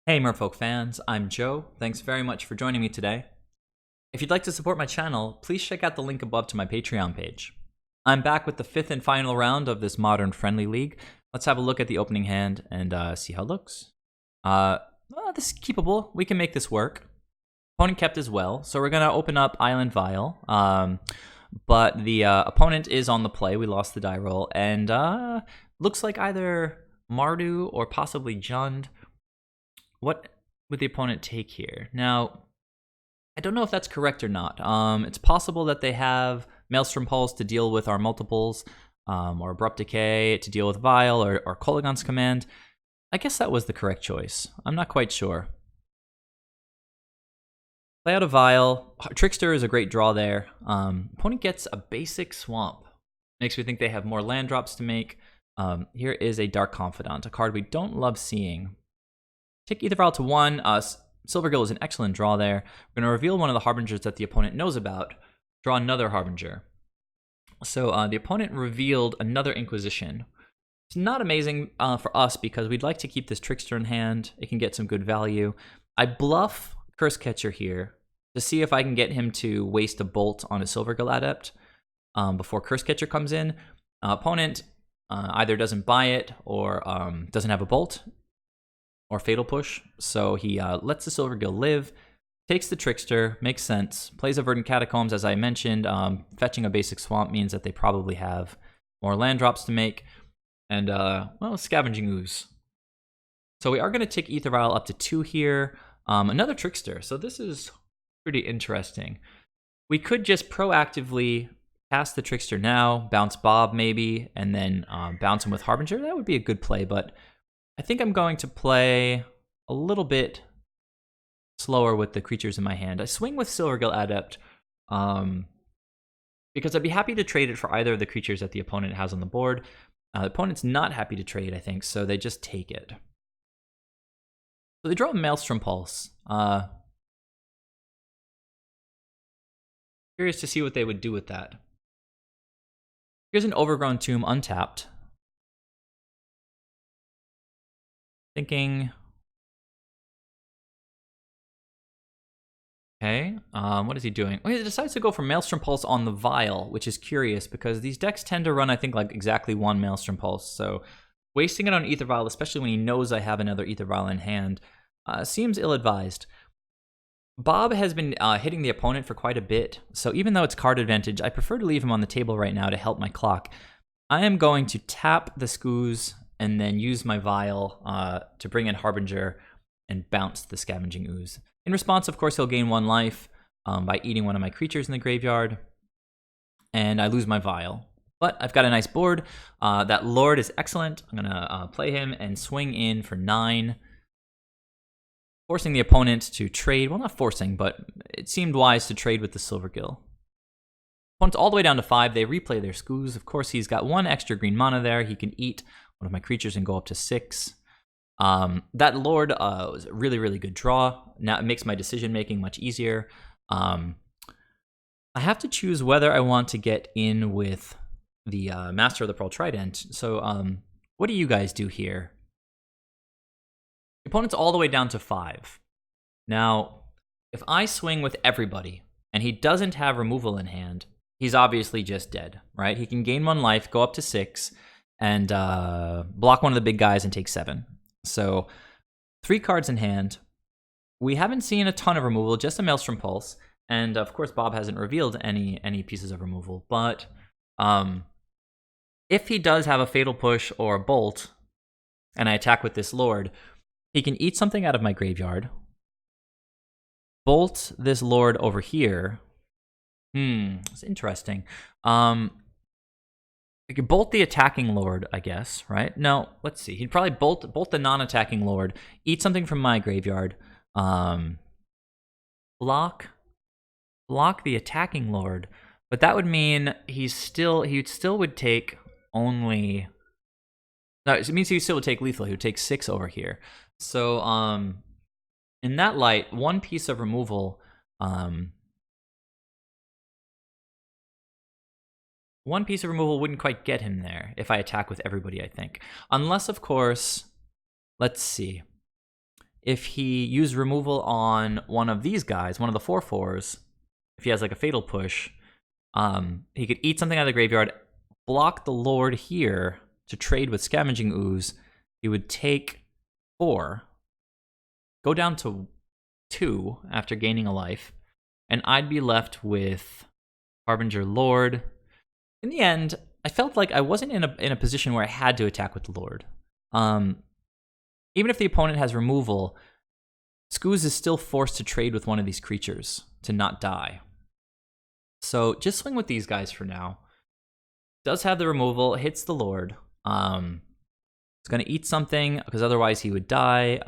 Hey Merfolk fans, I'm Joe. Thanks very much for joining me today. If you'd like to support my channel, please check out the link above to my Patreon page. I'm back with the fifth and final round of this modern friendly league. Let's have a look at the opening hand and see how it looks. This is keepable. We can make this work. Opponent kept as well, so we're going to open up Island Vial. But the opponent is on the play. We lost the die roll, and looks like either Mardu or possibly Jund. What would the opponent take here? Now, I don't know if that's correct or not. It's possible that they have Maelstrom Pulse to deal with our multiples, or Abrupt Decay to deal with Vial, or Kolaghan's Command. I guess that was the correct choice. I'm not quite sure. Play out a Vial. Trickster is a great draw there. Opponent gets a basic Swamp. Makes me think they have more land drops to make. Here is a Dark Confidant, a card we don't love seeing. Take AEther Vial to 1. Silvergill is an excellent draw there. We're going to reveal one of the Harbingers that the opponent knows about. Draw another Harbinger. So the opponent revealed another Inquisition. It's not amazing for us because we'd like to keep this Trickster in hand. It can get some good value. I bluff Curse Catcher here to see if I can get him to waste a bolt on a Silvergill Adept before Curse Catcher comes in. Opponent either doesn't buy it or doesn't have a bolt or Fatal Push, so he lets the Silvergill live, takes the Trickster, makes sense, plays a Verdant Catacombs, as I mentioned. Fetching a basic Swamp means that they probably have more land drops to make, and, well, Scavenging Ooze. So we are going to take AEther Vial up to 2 here. Another Trickster, so this is pretty interesting. We could just proactively cast the Trickster now, bounce Bob maybe, and then bounce him with Harbinger. That would be a good play, but I think I'm going to play a little bit slower with the creatures in my hand. I swing with Silvergill Adept because I'd be happy to trade it for either of the creatures that the opponent has on the board. The opponent's not happy to trade, I think, so they just take it. So they draw a Maelstrom Pulse. Curious to see what they would do with that. Here's an Overgrown Tomb untapped. Thinking, okay, what is he doing? Oh, he decides to go for Maelstrom Pulse on the Vial, which is curious because these decks tend to run, I think, like exactly one Maelstrom Pulse. So wasting it on AEther Vial, especially when he knows I have another AEther Vial in hand, seems ill-advised. Bob has been hitting the opponent for quite a bit, so even though it's card advantage, I prefer to leave him on the table right now to help my clock. I am going to tap the Scooze and then use my Vial to bring in Harbinger and bounce the Scavenging Ooze. In response, of course, he'll gain 1 life by eating one of my creatures in the graveyard, and I lose my Vial. But I've got a nice board. That Lord is excellent. I'm going to play him and swing in for 9, forcing the opponent to trade. Well, not forcing, but it seemed wise to trade with the Silvergill. Opponent's all the way down to 5. They replay their Scooze. Of course, he's got 1 extra green mana there. He can eat one of my creatures and go up to 6. That Lord was a really, really good draw. Now it makes my decision-making much easier. I have to choose whether I want to get in with the Master of the Pearl Trident. So what do you guys do here? The opponent's all the way down to 5. Now, if I swing with everybody and he doesn't have removal in hand, he's obviously just dead, right? He can gain 1 life, go up to 6, and block one of the big guys and take 7. So 3 cards in hand. We haven't seen a ton of removal, just a Maelstrom Pulse. And of course, Bob hasn't revealed any pieces of removal. But if he does have a Fatal Push or a Bolt, and I attack with this Lord, he can eat something out of my graveyard, bolt this Lord over here. It's interesting. I could bolt the attacking Lord, I guess, right? No, let's see. He'd probably bolt the non-attacking Lord, eat something from my graveyard, block the attacking Lord, but that would mean he still would take only. No, it means he still would take lethal. He would take 6 over here. So, in that light, 1 piece of removal. One piece of removal wouldn't quite get him there if I attack with everybody, I think. Unless, of course, let's see. if he used removal on one of these guys, one of the 4/4s, if he has like a Fatal Push, he could eat something out of the graveyard, block the Lord here to trade with Scavenging Ooze. He would take 4, go down to 2 after gaining a life, and I'd be left with Harbinger Lord. In the end, I felt like I wasn't in a position where I had to attack with the Lord. Even if the opponent has removal, Scooz is still forced to trade with one of these creatures to not die. So just swing with these guys for now. Does have the removal, hits the Lord. It's going to eat something, because otherwise he would die.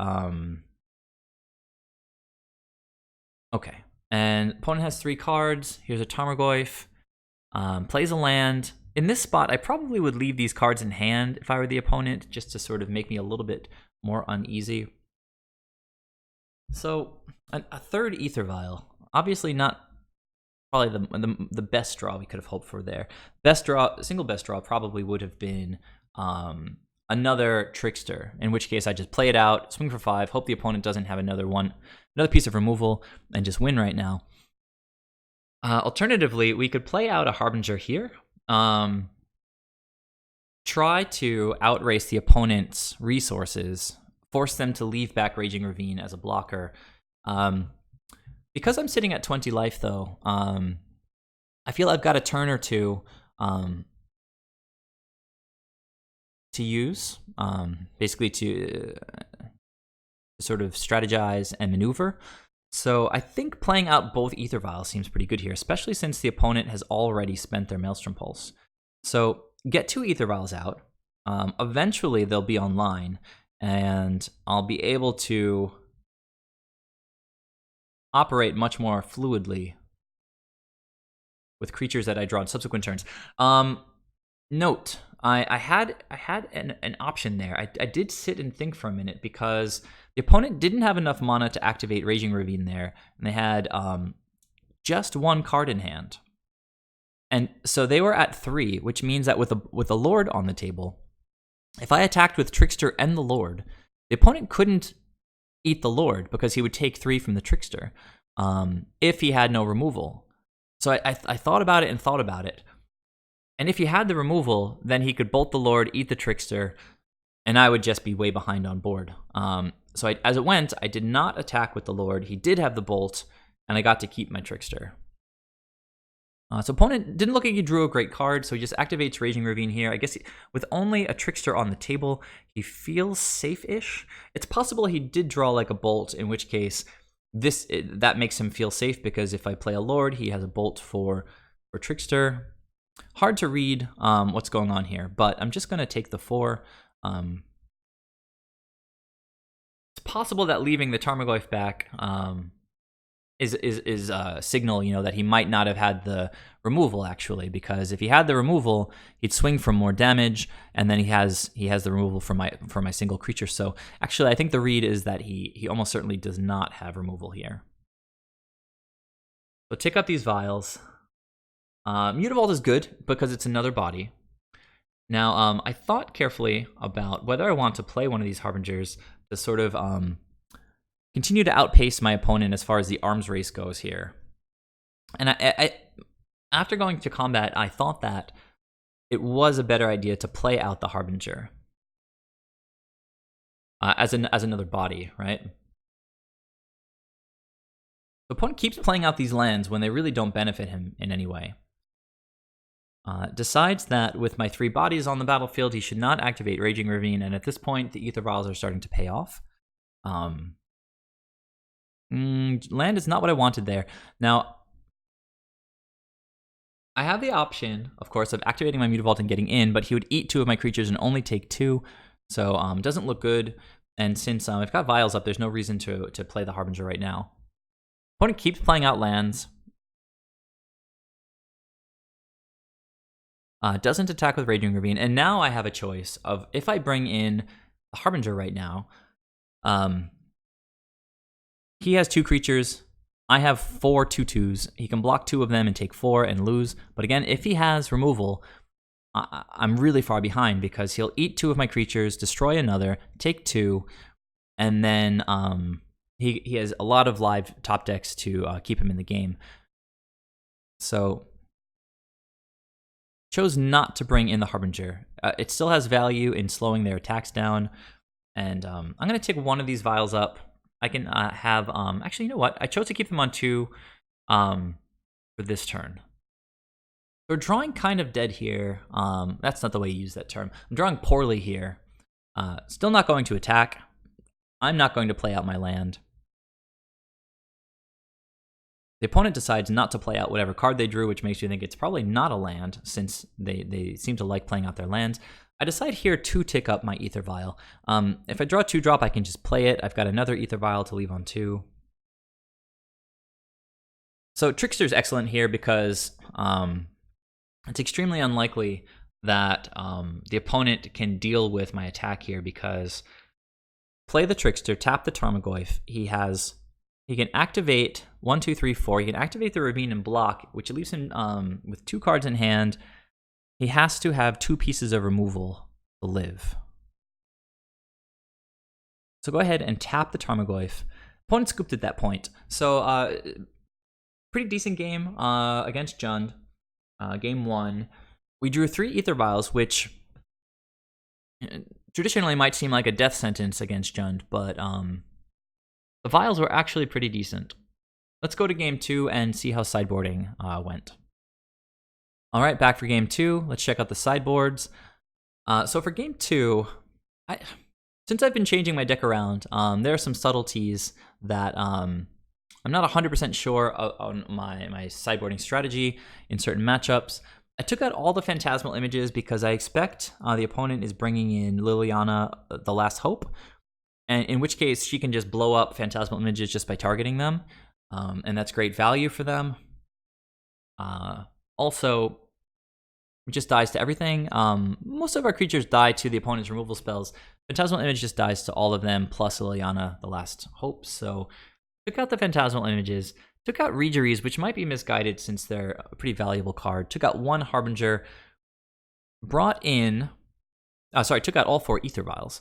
Okay. And opponent has 3 cards. Here's a Tarmogoyf. Plays a land. In this spot, I probably would leave these cards in hand if I were the opponent, just to sort of make me a little bit more uneasy. So, a third Aether Vial. Obviously not probably the best draw we could have hoped for there. Single best draw probably would have been another Trickster, in which case I just play it out, swing for 5, hope the opponent doesn't have another piece of removal, and just win right now. Alternatively, we could play out a Harbinger here. Try to outrace the opponent's resources, force them to leave back Raging Ravine as a blocker. Because I'm sitting at 20 life, though, I feel I've got a turn or two to use, basically to sort of strategize and maneuver. So I think playing out both Aether Vials seems pretty good here, especially since the opponent has already spent their Maelstrom Pulse. So get 2 Aether Vials out. Eventually they'll be online, and I'll be able to operate much more fluidly with creatures that I draw in subsequent turns. Note, I had an option there. I did sit and think for a minute, because the opponent didn't have enough mana to activate Raging Ravine there, and they had just 1 card in hand. And so they were at 3, which means that with a Lord on the table, if I attacked with Trickster and the Lord, the opponent couldn't eat the Lord because he would take 3 from the Trickster if he had no removal. So I thought about it and thought about it. And if he had the removal, then he could bolt the Lord, eat the Trickster, and I would just be way behind on board. So as it went, I did not attack with the Lord. He did have the bolt, and I got to keep my Trickster. So opponent didn't look like he drew a great card, so he just activates Raging Ravine here. I guess with only a Trickster on the table, he feels safe-ish. It's possible he did draw like a bolt, in which case that makes him feel safe, because if I play a Lord, he has a bolt for Trickster. Hard to read what's going on here, but I'm just going to take the 4. It's possible that leaving the Tarmogoyf back is a signal, that he might not have had the removal, actually, because if he had the removal, he'd swing for more damage, and then he has the removal for my single creature. So actually, I think the read is that he almost certainly does not have removal here. So tick up these vials. Mutavault is good because it's another body. Now, I thought carefully about whether I want to play one of these Harbingers to sort of continue to outpace my opponent as far as the arms race goes here. And I after going to combat, I thought that it was a better idea to play out the Harbinger as another body, right? The opponent keeps playing out these lands when they really don't benefit him in any way. Decides that with my 3 bodies on the battlefield, he should not activate Raging Ravine, and at this point, the Aether Vials are starting to pay off. Land is not what I wanted there. Now, I have the option, of course, of activating my Mutavault and getting in, but he would eat 2 of my creatures and only take 2, so doesn't look good. And since I've got Vials up, there's no reason to play the Harbinger right now. Opponent keeps playing out lands. Doesn't attack with Raging Ravine, and now I have a choice of, if I bring in the Harbinger right now, he has 2 creatures, I have 4 2/2s, he can block 2 of them and take 4 and lose, but again, if he has removal, I'm really far behind, because he'll eat 2 of my creatures, destroy another, take 2, and then he has a lot of live top decks to keep him in the game. So chose not to bring in the Harbinger. It still has value in slowing their attacks down, and I'm going to take one of these vials up. I can have, actually, you know what? I chose to keep them on 2 for this turn. We're drawing kind of dead here. That's not the way you use that term. I'm drawing poorly here. Still not going to attack. I'm not going to play out my land. The opponent decides not to play out whatever card they drew, which makes you think it's probably not a land, since they seem to like playing out their lands. I decide here to tick up my Aether Vial. If I draw a 2-drop, I can just play it. I've got another Aether Vial to leave on 2. So Trickster is excellent here because it's extremely unlikely that the opponent can deal with my attack here, because play the Trickster, tap the Tarmogoyf. He can activate 1, 2, 3, 4. He can activate the Ravine and block, which leaves him with 2 cards in hand. He has to have 2 pieces of removal to live. So go ahead and tap the Tarmogoyf. Opponent scooped at that point. So pretty decent game against Jund. Game 1. We drew 3 Aether Vials, which traditionally might seem like a death sentence against Jund, but the Vials were actually pretty decent. Let's go to Game 2 and see how sideboarding went. All right, back for Game 2. Let's check out the sideboards. So for Game 2, since I've been changing my deck around, there are some subtleties that I'm not 100% sure on my sideboarding strategy in certain matchups. I took out all the Phantasmal Images because I expect the opponent is bringing in Liliana, the Last Hope, and in which case she can just blow up Phantasmal Images just by targeting them, and that's great value for them. Also, it just dies to everything. Most of our creatures die to the opponent's removal spells. Phantasmal Image just dies to all of them, plus Liliana, the Last Hope. So took out the Phantasmal Images, took out Reejereys, which might be misguided since they're a pretty valuable card. Took out 1 Harbinger, brought in... took out all 4 Aether Vials.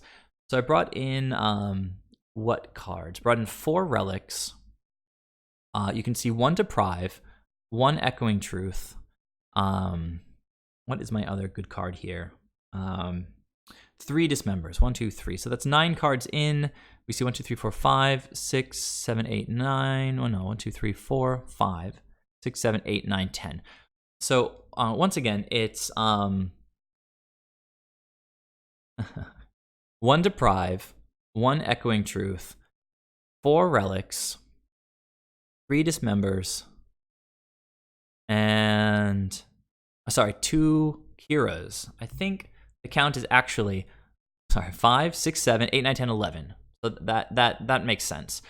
So I brought in, what cards? Brought in 4 Relics. You can see 1 Deprive, 1 Echoing Truth. What is my other good card here? 3 Dismembers. 1, 2, 3. So that's 9 cards in. We see 1, 2, 3, 4, 5, 6, 7, 8, 9. Oh no, 1, 2, 3, 4, 5, 6, 7, 8, 9, 10. So once again, it's 1 Deprive, 1 Echoing Truth, 4 Relics, 3 Dismembers, and 2 Kiras. I think the count is actually 5, 6, 7, 8, 9, 10, 11. So that makes sense.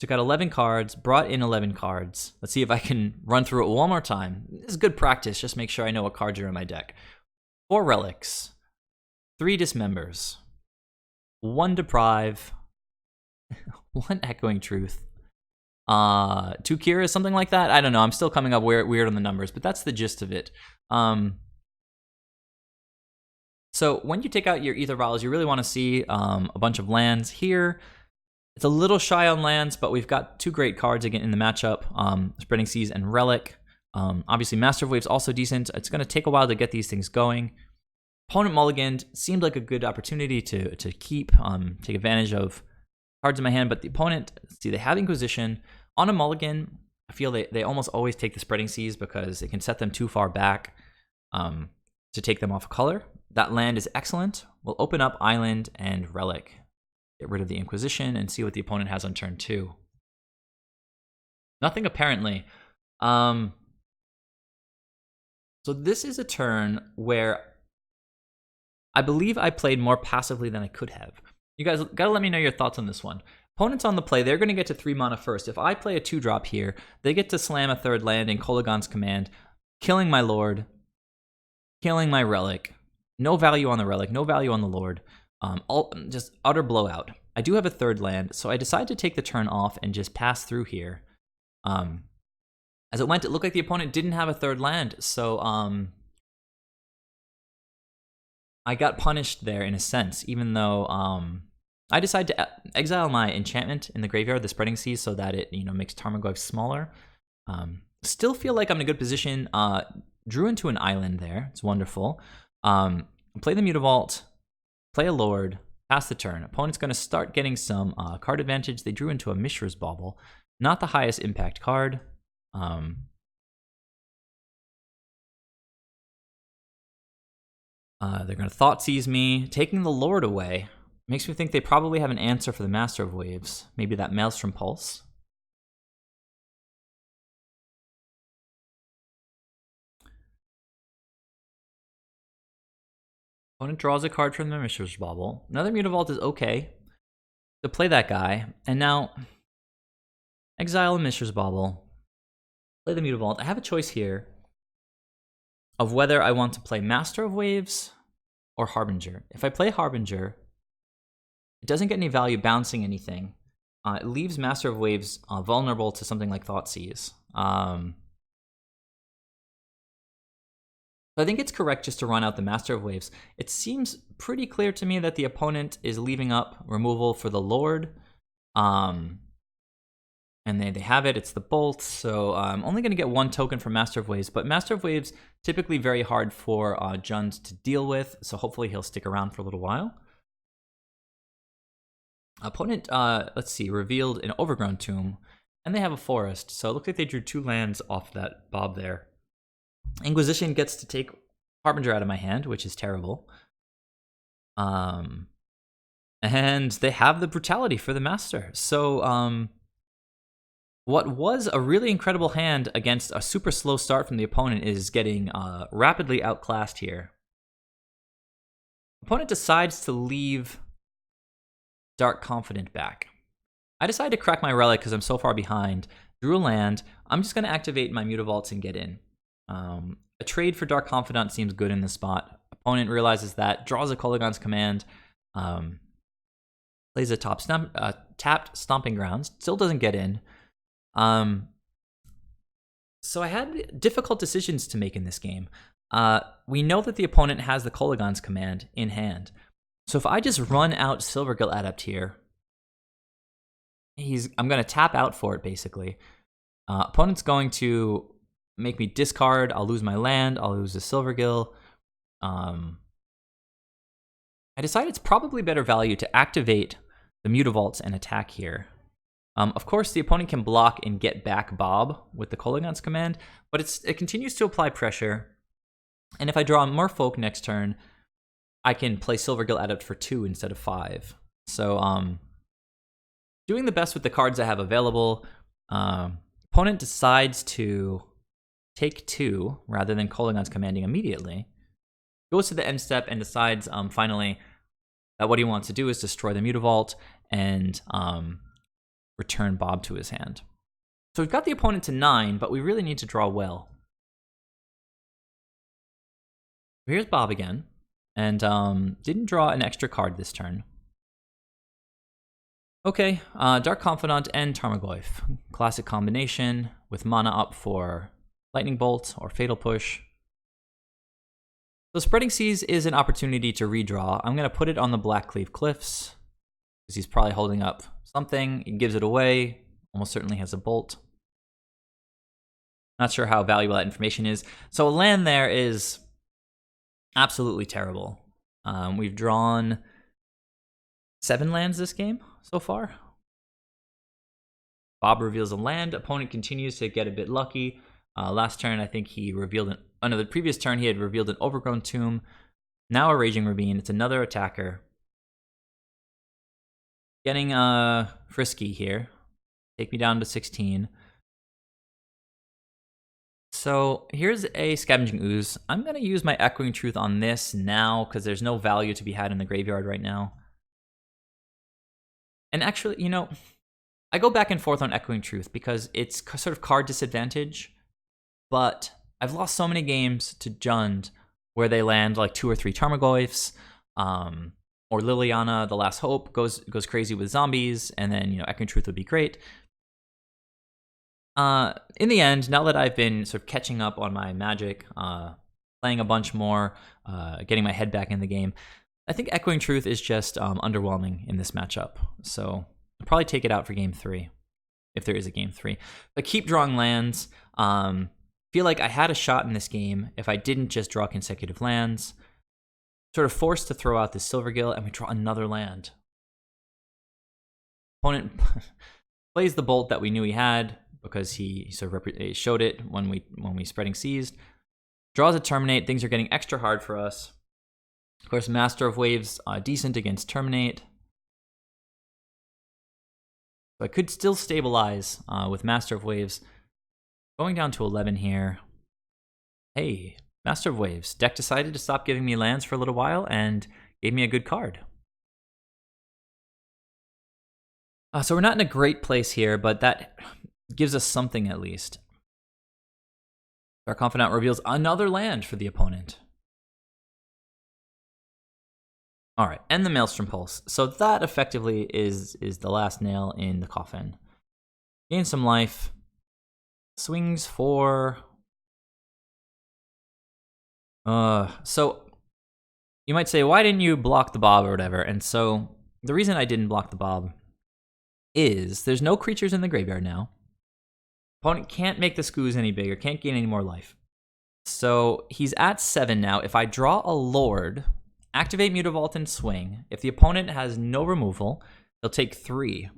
Took out 11 cards, brought in 11 cards. Let's see if I can run through it one more time. This is good practice. Just make sure I know what cards are in my deck. 4 Relics, 3 Dismembers, 1 Deprive, 1 Echoing Truth, 2 Kiras, something like that. I don't know. I'm still coming up weird on the numbers, but that's the gist of it. So when you take out your Aether Vials, you really want to see a bunch of lands here. It's a little shy on lands, but we've got 2 great cards again in the matchup, Spreading Seas and Relic. Obviously, Master of Wave's also decent. It's going to take a while to get these things going. Opponent mulliganed seemed like a good opportunity to keep, take advantage of cards in my hand, but the opponent, see, they have Inquisition. On a mulligan, I feel they almost always take the Spreading Seas because it can set them too far back to take them off of color. That land is excellent. We'll open up Island and Relic. Get rid of the Inquisition and see what the opponent has on turn 2. Nothing apparently. So this is a turn where I believe I played more passively than I could have. You guys gotta let me know your thoughts on this one. Opponents on the play, they're going to get to 3 mana first. If I play a 2-drop here, they get to slam a 3rd land in Kolaghan's Command, killing my Lord, killing my Relic. No value on the Relic, no value on the Lord. Just utter blowout. I do have a 3rd land, so I decided to take the turn off and just pass through here. As it went, it looked like the opponent didn't have a 3rd land, so I got punished there in a sense, even though I decide to exile my enchantment in the graveyard, the Spreading Seas, so that it makes Tarmogoyf smaller. Still feel like I'm in a good position. Drew into an island there. It's wonderful. Play the Mutavault, play a Lord, pass the turn. Opponent's going to start getting some card advantage. They drew into a Mishra's Bauble. Not the highest impact card. They're going to Thoughtseize me. Taking the Lord away makes me think they probably have an answer for the Master of Waves. Maybe that Maelstrom Pulse. Opponent draws a card from the Mishra's Bauble. Another Mutavault is okay to play that guy. And now, exile a Mishra's Bauble. Play the Mutavault. I have a choice here of whether I want to play Master of Waves or Harbinger. If I play Harbinger, it doesn't get any value bouncing anything. It leaves Master of Waves vulnerable to something like Thoughtseize. So I think it's correct just to run out the Master of Waves. It seems pretty clear to me that the opponent is leaving up removal for the Lord. And they have it, it's the Bolt, so I'm only going to get one token from Master of Waves, but Master of Waves typically very hard for Jund to deal with, so hopefully he'll stick around for a little while. Opponent, let's see, revealed an Overgrown Tomb, and they have a Forest, so it looks like they drew 2 lands off that Bob there. Inquisition gets to take Harbinger out of my hand, which is terrible. And they have the Brutality for the Master, so what was a really incredible hand against a super slow start from the opponent is getting rapidly outclassed here. Opponent decides to leave Dark Confidant back. I decide to crack my Relic because I'm so far behind. Drew a land. I'm just going to activate my Mutavaults and get in. A trade for Dark Confidant seems good in this spot. Opponent realizes that, draws a Kolaghan's Command, plays a tapped Stomping Grounds, still doesn't get in. So I had difficult decisions to make in this game. We know that the opponent has the Kolaghan's Command in hand. So if I just run out Silvergill Adept here, I'm going to tap out for it, basically. Opponent's going to make me discard. I'll lose my land. I'll lose the Silvergill. I decide it's probably better value to activate the Mutavaults and attack here. Of course, the opponent can block and get back Bob with the Kolaghan's Command, but it continues to apply pressure. And if I draw a Merfolk next turn, I can play Silvergill Adept for 2 instead of 5. So, doing the best with the cards I have available. Opponent decides to take 2 rather than Kolaghan's Commanding immediately. Goes to the end step and decides finally that what he wants to do is destroy the Mutavault and return Bob to his hand. So we've got the opponent to 9, but we really need to draw well. Here's Bob again, and didn't draw an extra card this turn. Okay, Dark Confidant and Tarmogoyf. Classic combination with mana up for Lightning Bolt or Fatal Push. So Spreading Seas is an opportunity to redraw. I'm going to put it on the Blackcleave Cliffs, because he's probably holding up something. He gives it away. Almost certainly has a Bolt. Not sure how valuable that information is. So a land there is absolutely terrible. We've drawn 7 lands this game so far. Bob reveals a land. Opponent continues to get a bit lucky. Last turn, I think he revealed the previous turn, he had revealed an Overgrown Tomb. Now a Raging Ravine. It's another attacker. Getting frisky here. Take me down to 16. So here's a Scavenging Ooze. I'm going to use my Echoing Truth on this now because there's no value to be had in the graveyard right now. And actually, I go back and forth on Echoing Truth because it's sort of card disadvantage. But I've lost so many games to Jund where they land like 2 or 3 Tarmogoyfs, or Liliana, the Last Hope, goes crazy with zombies, and then Echoing Truth would be great. In the end, now that I've been sort of catching up on my Magic, playing a bunch more, getting my head back in the game, I think Echoing Truth is just underwhelming in this matchup. So I'll probably take it out for game 3, if there is a game 3. But keep drawing lands. Feel like I had a shot in this game if I didn't just draw consecutive lands. Sort of forced to throw out this Silvergill, and we draw another land. Opponent plays the Bolt that we knew he had because he sort of showed it when we Spreading Seized. Draws a Terminate. Things are getting extra hard for us. Of course, Master of Waves decent against Terminate. So I could still stabilize with Master of Waves. Going down to 11 here. Hey, Master of Waves. Deck decided to stop giving me lands for a little while and gave me a good card. So we're not in a great place here, but that gives us something at least. Our Confidant reveals another land for the opponent. All right, and the Maelstrom Pulse. So that effectively is the last nail in the coffin. Gain some life. Swings for... So you might say, why didn't you block the Bob or whatever? And so the reason I didn't block the Bob is there's no creatures in the graveyard now. Opponent can't make the Skoos any bigger, can't gain any more life. So he's at 7 now. If I draw a Lord, activate Mutavault and swing, if the opponent has no removal, he'll take 3.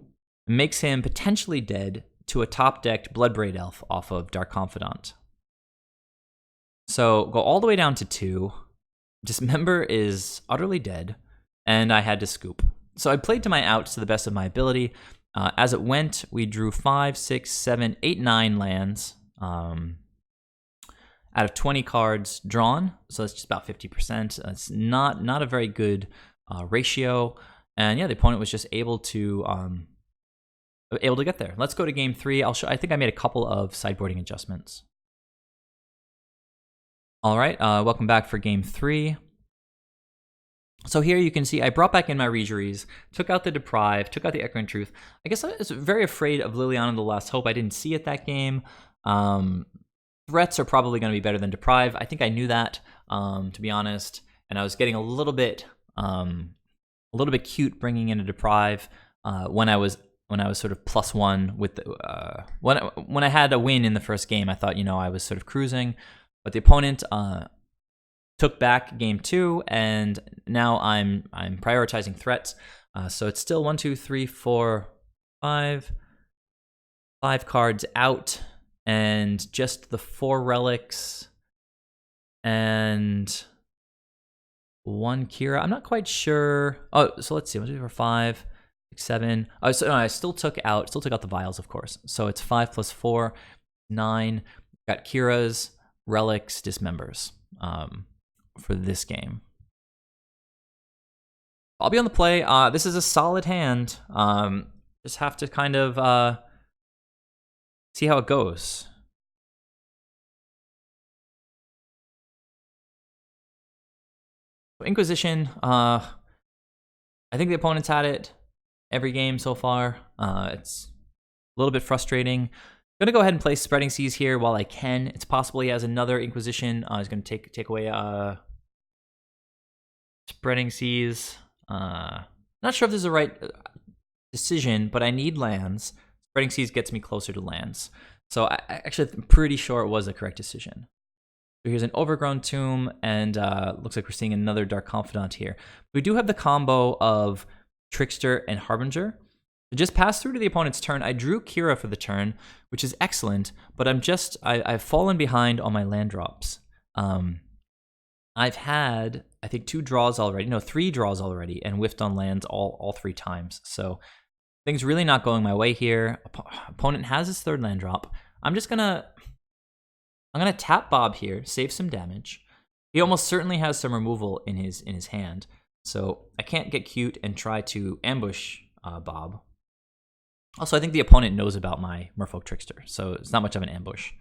It makes him potentially dead to a top-decked Bloodbraid Elf off of Dark Confidant. So go all the way down to 2. Dismember is utterly dead, and I had to scoop. So I played to my outs to the best of my ability. As it went, we drew 5, 6, 7, 8, 9 lands out of 20 cards drawn. So that's just about 50%. That's not a very good ratio. And yeah, the opponent was just able to get there. Let's go to game 3. I think I made a couple of sideboarding adjustments. All right, welcome back for game 3. So here you can see I brought back in my Reejereys, took out the Deprive, took out the Echoing Truth. I guess I was very afraid of Liliana the Last Hope. I didn't see it that game. Threats are probably going to be better than Deprive. I think I knew that, to be honest. And I was getting a little bit cute bringing in a Deprive when I was sort of +1 with the when I had a win in the first game. I thought I was sort of cruising. But the opponent took back game 2, and now I'm prioritizing threats. So it's still 1, 2, 3, 4, 5 cards out, and just the 4 relics and 1 Kira. I'm not quite sure. Oh, so let's see. 1, 2, 4, 5, 6, 7. Oh, so no, I still took out the vials, of course. So it's 5 + 4, 9. Got Kiras, relics, dismembers for this game. I'll be on the play. This is a solid hand. Just have to kind of see how it goes. Inquisition. I think the opponent's had it every game so far. It's a little bit frustrating. I'm gonna go ahead and play Spreading Seas here while I can. It's possible he has another Inquisition. He's gonna take away Spreading Seas. Not sure if this is the right decision, but I need lands. Spreading Seas gets me closer to lands. So I'm pretty sure it was the correct decision. So here's an Overgrown Tomb, and looks like we're seeing another Dark Confidant here. We do have the combo of Trickster and Harbinger. Just passed through to the opponent's turn. I drew Kira for the turn, which is excellent, but I've fallen behind on my land drops. I've had, I think, 2 draws already, no, 3 draws already, and whiffed on lands all 3 times. So things really not going my way here. Opponent has his 3rd land drop. I'm gonna tap Bob here, save some damage. He almost certainly has some removal in his hand, so I can't get cute and try to ambush Bob. Also, I think the opponent knows about my Merfolk Trickster, so it's not much of an ambush.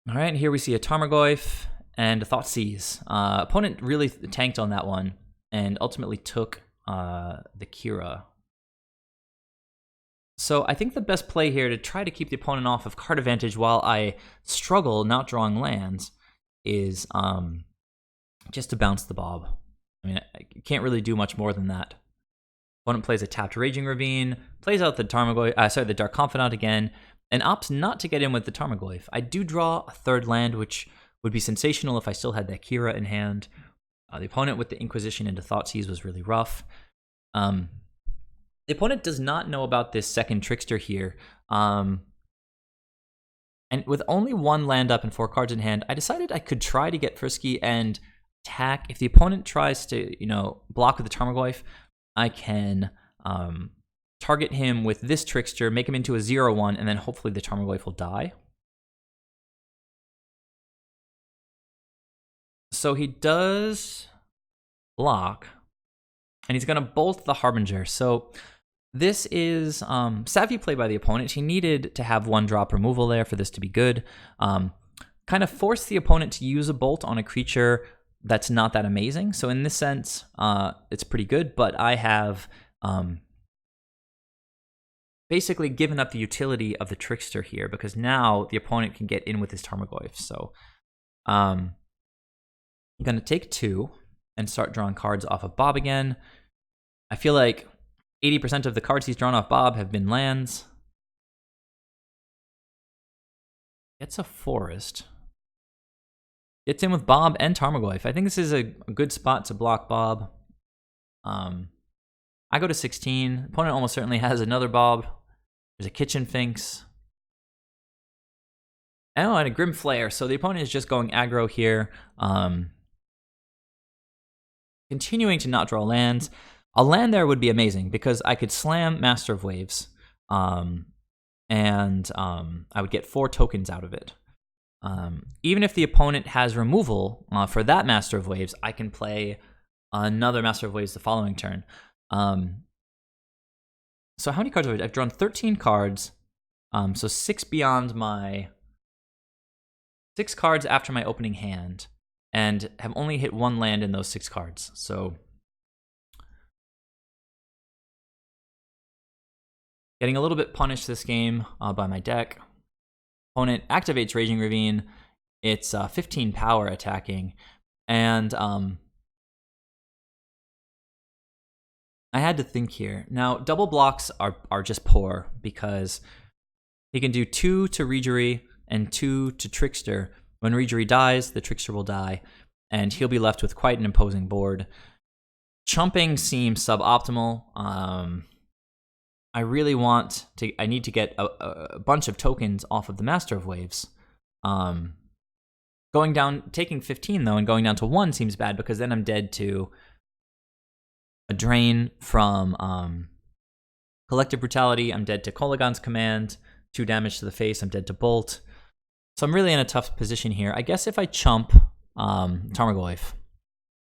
All right, here we see a Tarmogoyf and a Thoughtseize. Opponent really tanked on that one and ultimately took the Kira. So I think the best play here to try to keep the opponent off of card advantage while I struggle not drawing lands is just to bounce the Bob. I mean, I can't really do much more than that. Opponent plays a tapped Raging Ravine, plays out the the Dark Confidant again, and opts not to get in with the Tarmogoyf. I do draw a third land, which would be sensational if I still had that Kira in hand. The opponent with the Inquisition into Thoughtseize was really rough. The opponent does not know about this second Trickster here. And with only one land up and 4 cards in hand, I decided I could try to get frisky and attack. If the opponent tries to, block with the Tarmogoyf, I can target him with this Trickster, make him into a 0/1, and then hopefully the Tarmogoyf will die. So he does block, and he's going to bolt the Harbinger. So this is savvy play by the opponent. He needed to have 1-drop removal there for this to be good. Kind of force the opponent to use a bolt on a creature that's not that amazing. So in this sense, it's pretty good, but I have basically given up the utility of the Trickster here because now the opponent can get in with his Tarmogoyf. So I'm going to take 2 and start drawing cards off of Bob again. I feel like 80% of the cards he's drawn off Bob have been lands. Gets a Forest. Gets in with Bob and Tarmogoyf. I think this is a good spot to block Bob. I go to 16. Opponent almost certainly has another Bob. There's a Kitchen Finks. Oh, and a Grim Flare. So the opponent is just going aggro here. Continuing to not draw lands. A land there would be amazing because I could slam Master of Waves. And I would get 4 tokens out of it. Even if the opponent has removal for that Master of Waves, I can play another Master of Waves the following turn. So how many cards have I drawn? I've drawn 13 cards, so 6 beyond my 6 cards after my opening hand, and have only hit 1 land in those 6 cards. So getting a little bit punished this game by my deck. Opponent activates Raging Ravine. It's 15 power attacking, and I had to think here. Now, double blocks are just poor because he can do 2 to Reejerey and 2 to Trickster. When Reejerey dies, the Trickster will die, and he'll be left with quite an imposing board. Chumping seems suboptimal. I really I need to get a bunch of tokens off of the Master of Waves. Going down, taking 15 though, and going down to 1 seems bad because then I'm dead to a Drain from Collective Brutality. I'm dead to Kolaghan's Command. 2 damage to the face. I'm dead to Bolt. So I'm really in a tough position here. I guess if I chump Tarmogoyf,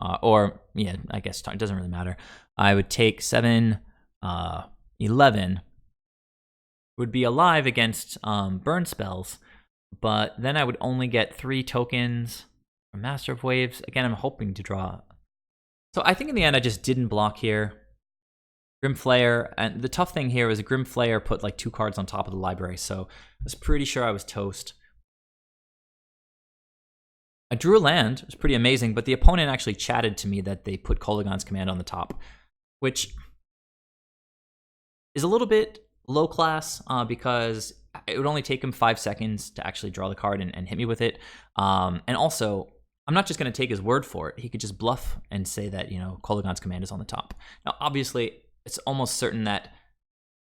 I guess it doesn't really matter. I would take 7, 11. Would be alive against burn spells, but then I would only get 3 tokens from Master of Waves. Again, I'm hoping to draw. So I think in the end I just didn't block here. Grim Flare, and the tough thing here is Grim Flare put like 2 cards on top of the library, so I was pretty sure I was toast. I drew a land, it was pretty amazing, but the opponent actually chatted to me that they put Kolaghan's Command on the top, which is a little bit low class because it would only take him 5 seconds to actually draw the card and hit me with it. And also, I'm not just going to take his word for it. He could just bluff and say that, Kolaghan's Command is on the top. Now, obviously, it's almost certain that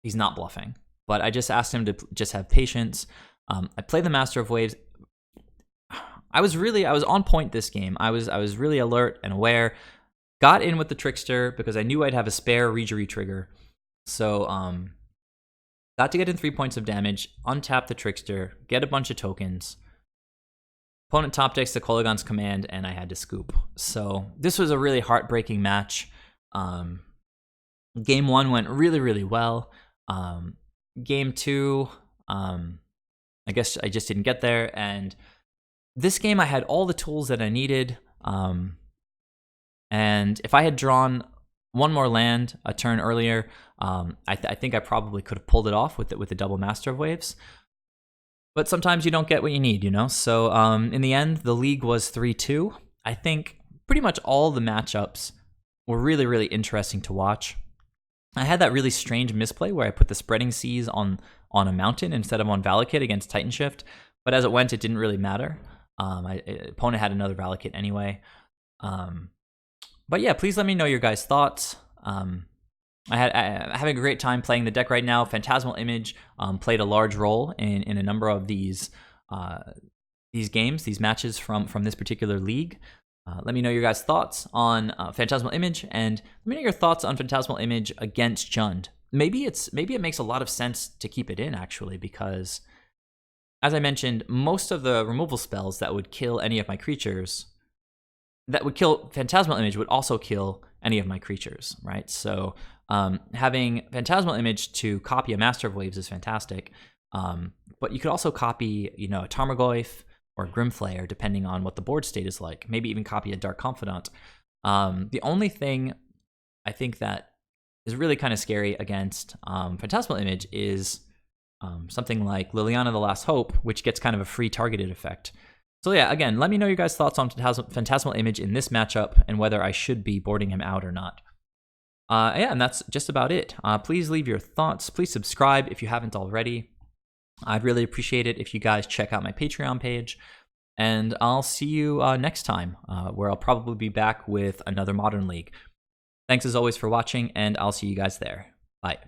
he's not bluffing, but I just asked him to just have patience. I played the Master of Waves. I was on point this game. I was really alert and aware. Got in with the Trickster because I knew I'd have a spare Reejerey trigger. So, got to get in 3 points of damage, untap the Trickster, get a bunch of tokens. Opponent top decks the Kolaghan's Command, and I had to scoop. So, this was a really heartbreaking match. Game 1 went really, really well. Game 2, I guess I just didn't get there, and this game I had all the tools that I needed, and if I had drawn 1 more land a turn earlier, I think I probably could have pulled it off with the double Master of Waves. But sometimes you don't get what you need, So in the end, the league was 3-2. I think pretty much all the matchups were really, really interesting to watch. I had that really strange misplay where I put the Spreading Seas on a mountain instead of on Valakut against Titan Shift, but as it went, it didn't really matter. Opponent had another Valakut anyway. But yeah, please let me know your guys' thoughts. I'm having a great time playing the deck right now. Phantasmal Image played a large role in a number of these games, these matches from this particular league. Let me know your guys' thoughts on Phantasmal Image, and let me know your thoughts on Phantasmal Image against Jund. Maybe it makes a lot of sense to keep it in, actually, because, as I mentioned, most of the removal spells that would kill any of my creatures, that would kill Phantasmal Image, would also kill any of my creatures, right? So having Phantasmal Image to copy a Master of Waves is fantastic, but you could also copy, a Tarmogoyf or Grimflayer, depending on what the board state is like. Maybe even copy a Dark Confidant. The only thing I think that is really kind of scary against Phantasmal Image is something like Liliana the Last Hope, which gets kind of a free targeted effect. So yeah, again, let me know your guys' thoughts on Phantasmal Image in this matchup and whether I should be boarding him out or not. Yeah, and that's just about it. Please leave your thoughts. Please subscribe if you haven't already. I'd really appreciate it if you guys check out my Patreon page. And I'll see you next time, where I'll probably be back with another Modern League. Thanks as always for watching, and I'll see you guys there. Bye.